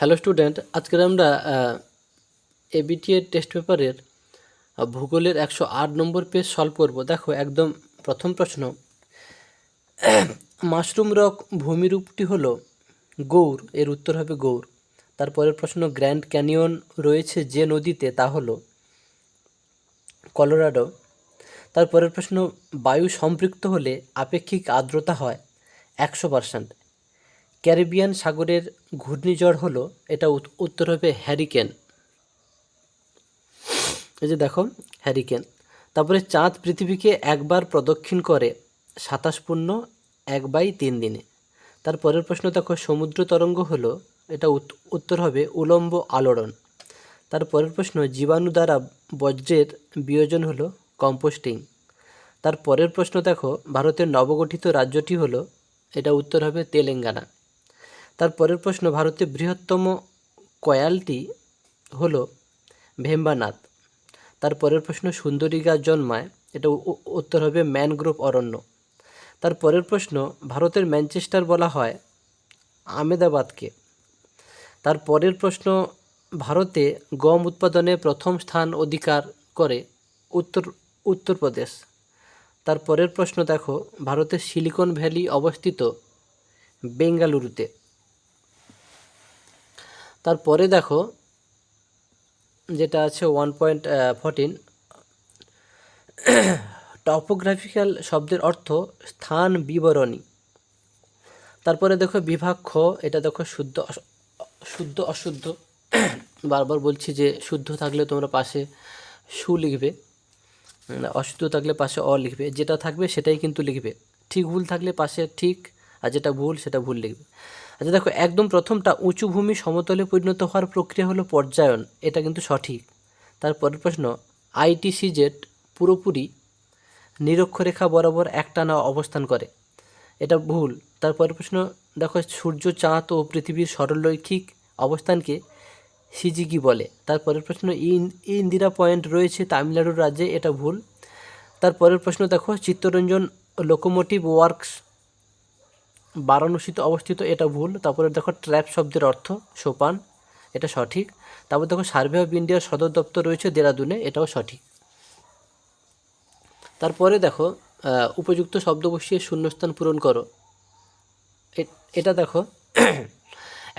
Hello student, আজকের আমরা ABT এর টেস্ট পেপারের ভূগোলের 108 নম্বর পেজ সলভ করব। দেখো, একদম প্রথম প্রশ্ন, মাশরুম রক ভূমিরূপটি হলো গৌর। এর উত্তর হবে গৌর। তারপরের প্রশ্ন, গ্র্যান্ড ক্যানিয়ন রয়েছে যে নদীতে, তা হলো কলোরাডো। তারপরের প্রশ্ন, বায়ু সম্পৃক্ত হলে আপেক্ষিক আর্দ্রতা হয় 100%। ক্যারিবিয়ান সাগরের ঘূর্ণিঝড় হলো, এটা উত্তর হবে হ্যারিকেন। এই যে দেখো, হ্যারিকেন। তারপরে চাঁদ পৃথিবীকে একবার প্রদক্ষিণ করে 27.1/3 দিনে। তারপরের প্রশ্ন দেখো, সমুদ্র তরঙ্গ হলো, এটা উত্তর হবে উলম্ব আলোড়ন। তারপরের প্রশ্ন, জীবাণু দ্বারা বজ্রের বিয়োজন হলো কম্পোস্টিং। তারপরের প্রশ্ন দেখো, ভারতের নবগঠিত রাজ্যটি হলো, এটা উত্তর হবে তেলেঙ্গানা। তারপরের প্রশ্ন, ভারতের বৃহত্তম কয়ালটি হলো ভেম্বানাথ। তারপরের প্রশ্ন, সুন্দরী গাছ জন্মায়, এটা উত্তর হবে ম্যানগ্রোভ অরণ্য। তারপরের প্রশ্ন, ভারতের ম্যানচেস্টার বলা হয় আহমেদাবাদকে। তারপরের প্রশ্ন, ভারতে গম উৎপাদনে প্রথম স্থান অধিকার করে উত্তরপ্রদেশ। তারপরের প্রশ্ন দেখো, ভারতের সিলিকন ভ্যালি অবস্থিত বেঙ্গালুরুতে। তারপরে দেখো যেটা আছে 1.14, টপোগ্রাফিক্যাল শব্দের অর্থ স্থান বিবরণী। তারপরে দেখো বিভাগ খ, এটা দেখো শুদ্ধ অশুদ্ধ। বারবার বলছি যে শুদ্ধ থাকলে তোমরা পাশে সু লিখবে, অশুদ্ধ থাকলে পাশে অ লিখবে, যেটা থাকবে সেটাই কিন্তু লিখবে। ঠিক ভুল থাকলে পাশে ঠিক, আর যেটা ভুল সেটা ভুল লিখবে। আচ্ছা দেখো, একদম প্রথমটা, উঁচু ভূমি সমতলে পরিণত হওয়ার প্রক্রিয়া হলো পর্যায়ন, এটা কিন্তু সঠিক। তারপরের প্রশ্ন, ITCZ পুরোপুরি নিরক্ষরেখা বরাবর একটানা অবস্থান করে, এটা ভুল। তারপরের প্রশ্ন দেখো, সূর্য, চাঁদ ও পৃথিবীর সরলরৈখিক অবস্থানকে সিজিগি বলে। তারপরের প্রশ্ন, ইন্দিরা পয়েন্ট রয়েছে তামিলনাড়ু রাজ্যে, এটা ভুল। তারপরের প্রশ্ন দেখো, চিত্তরঞ্জন লোকোমোটিভ ওয়ার্কস বারাণসীতে অবস্থিত, এটা ভুল। তারপরে দেখো, ট্র্যাপ শব্দের অর্থ সোপান, এটা সঠিক। তারপর দেখো, সার্ভে অফ ইন্ডিয়ার সদর দপ্তর রয়েছে দেরাদুনে, এটাও সঠিক। তারপরে দেখো, উপযুক্ত শব্দ বসিয়ে শূন্যস্থান পূরণ করো। এটা দেখো,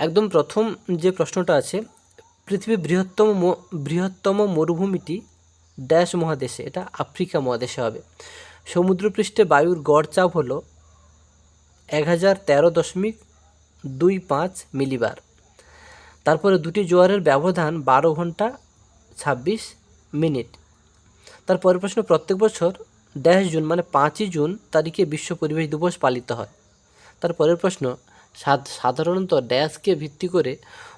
একদম প্রথম যে প্রশ্নটা আছে, পৃথিবীর বৃহত্তম মরুভূমিটি ড্যাশ মহাদেশে, এটা আফ্রিকা মহাদেশে হবে। সমুদ্রপৃষ্ঠে বায়ুর গড় চাপ হলো 1013.25 মিলিবার। তারপরে দুটি জোয়ারের ব্যবধান 12 ঘন্টা 26 মিনিট। তারপরের প্রশ্ন, প্রত্যেক বছর ড্যাশ জুন মানে 5ই জুন তারিখে বিশ্ব পরিবেশ দিবস পালিত হয়। তারপরের প্রশ্ন, সাধারণত ড্যাশকে ভিত্তি করে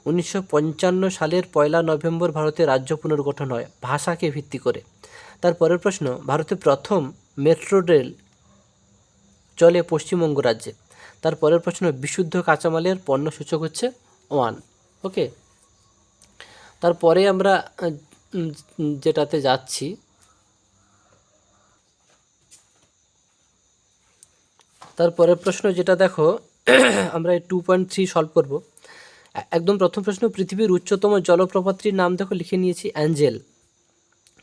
1955 সালের 1 নভেম্বর ভারতে রাজ্য পুনর্গঠন হয়, ভাষাকে ভিত্তি করে। তারপরের প্রশ্ন, ভারতের প্রথম মেট্রো রেল চলে পশ্চিমবঙ্গ রাজ্যে। তারপরের প্রশ্ন, বিশুদ্ধ কাঁচামালের পণ্য সূচক হচ্ছে 1। ওকে, তারপরে আমরা যেটাতে যাচ্ছি, তারপরের প্রশ্ন যেটা দেখো, আমরা 2.3 সলভ করব। একদম প্রথম প্রশ্ন, পৃথিবীর উচ্চতম জলপ্রপাতটির নাম দেখো, লিখে নিয়েছি অ্যাঞ্জেল।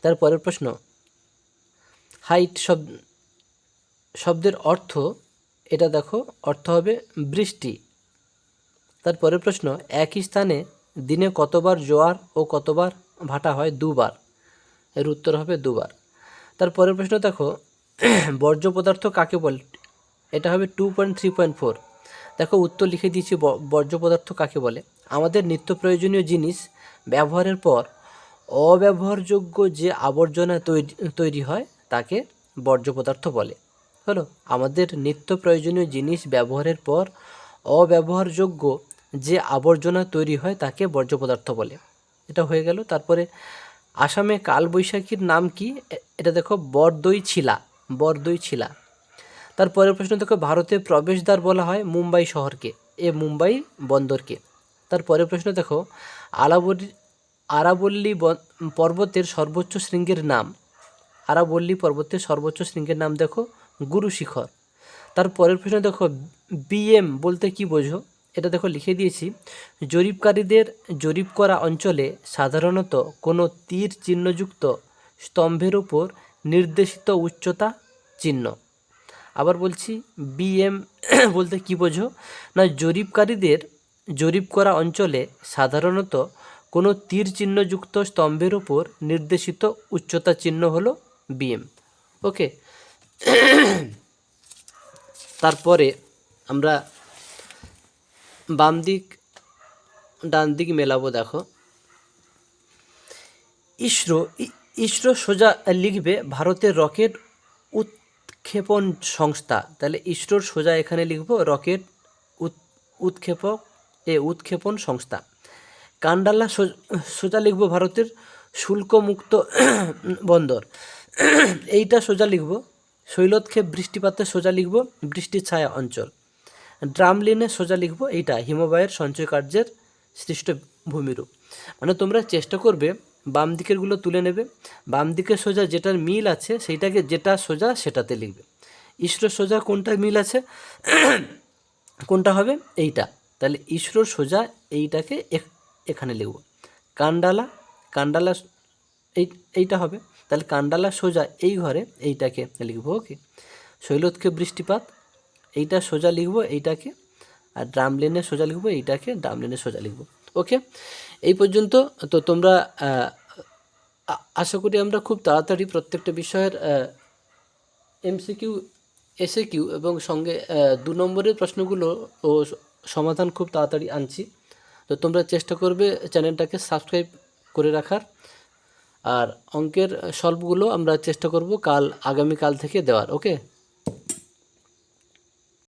তারপরের প্রশ্ন, হাইট শব্দের অর্থ, এটা দেখো অর্থ হবে বৃষ্টি। তারপরের প্রশ্ন, একই স্থানে দিনে কতবার জোয়ার ও কতবার ভাটা হয়? 2বার। এর উত্তর হবে 2বার। তারপরের প্রশ্ন দেখো, বর্জ্য পদার্থ কাকে বলে? এটা হবে 2.3.4। দেখো উত্তর লিখে দিয়েছি, বর্জ্য পদার্থ কাকে বলে? আমাদের নিত্য প্রয়োজনীয় জিনিস ব্যবহারের পর অব্যবহারযোগ্য যে আবর্জনা তৈরি হয় তাকে বর্জ্য পদার্থ বলে। হলো, আমাদের নিত্য প্রয়োজনীয় জিনিস ব্যবহারের পর অব্যবহারযোগ্য যে আবর্জনা তৈরি হয় তাকে বর্জ্য পদার্থ বলে। এটা হয়ে গেল। তারপরে আসামে কালবৈশাখীর নাম কি? এটা দেখো বরদই ছিলা। তারপরের প্রশ্ন দেখো, ভারতের প্রবেশদ্বার বলা হয় মুম্বাই শহরকে, মুম্বাই বন্দরকে। তারপরের প্রশ্ন দেখো, আরাবল্লী পর্বতের সর্বোচ্চ শৃঙ্গের নাম, দেখো গুরু শিখর। তারপরের প্রশ্ন দেখো, BM বলতে কি বোঝো? এটা দেখো লিখে দিয়েছি, জরিপকারীদের জরিপ করা অঞ্চলে সাধারণত কোনো তীর চিহ্নযুক্ত স্তম্ভের উপর নির্দেশিত উচ্চতা চিহ্ন। আবার বলছি, বিএম বলতে কি বোঝো না, জরিপকারীদের জরিপ করা অঞ্চলে সাধারণত কোনো তীর চিহ্নযুক্ত স্তম্ভের উপর নির্দেশিত উচ্চতা চিহ্ন হলো বিএম। ওকে, তারপরে আমরা বাম দিক ডান দিক মেলাবো। দেখো, ইসরো সোজা লিখবে ভারতের রকেট উৎক্ষেপণ সংস্থা, তাহলে ইসরোর সোজা এখানে লিখব রকেট উৎক্ষেপণ সংস্থা। কান্ডালা সোজা লিখব ভারতের শুল্কমুক্ত বন্দর, এইটা সোজা লিখব শৈলতক্ষেপ বৃষ্টিপাতের সোজা লিখব বৃষ্টির ছায়া অঞ্চল। ড্রামলিনে সোজা লিখব এইটা হিমবাহের সঞ্চয় কার্যের সৃষ্ট ভূমিরূপ। মানে তোমরা চেষ্টা করবে বাম দিকেরগুলো তুলে নেবে, বাম দিকের সোজা যেটার মিল আছে সেইটাকে, যেটা সোজা সেটাতে লিখবে। ইসরোর সোজা কোনটা মিল আছে, কোনটা হবে এইটা, তাহলে ইসরোর সোজা এইটাকে এখানে লিখব। কান্ডালা এইটা হবে, তাহলে কান্ডালা সোজা এই ঘরে এইটাকে লিখব। ওকে, শৈলতক্ষেপ বৃষ্টিপাত এইটা সোজা লিখব এইটাকে, আর ড্রামলিনে সোজা লিখব এইটাকে, ড্রামলিনে সোজা লিখব। ওকে, এই পর্যন্ত। তো তোমরা আশা করি আমরা খুব তাড়াতাড়ি প্রত্যেকটা বিষয়ের এমসিকিউ, এসএকিউ এবং সঙ্গে 2 নম্বরের প্রশ্নগুলো ও সমাধান খুব তাড়াতাড়ি আনছি। তো তোমরা চেষ্টা করবে চ্যানেলটাকে সাবস্ক্রাইব করে রাখার, আর অঙ্কের সলভগুলো আমরা চেষ্টা করব আগামীকাল থেকে দেওয়ার। ওকে।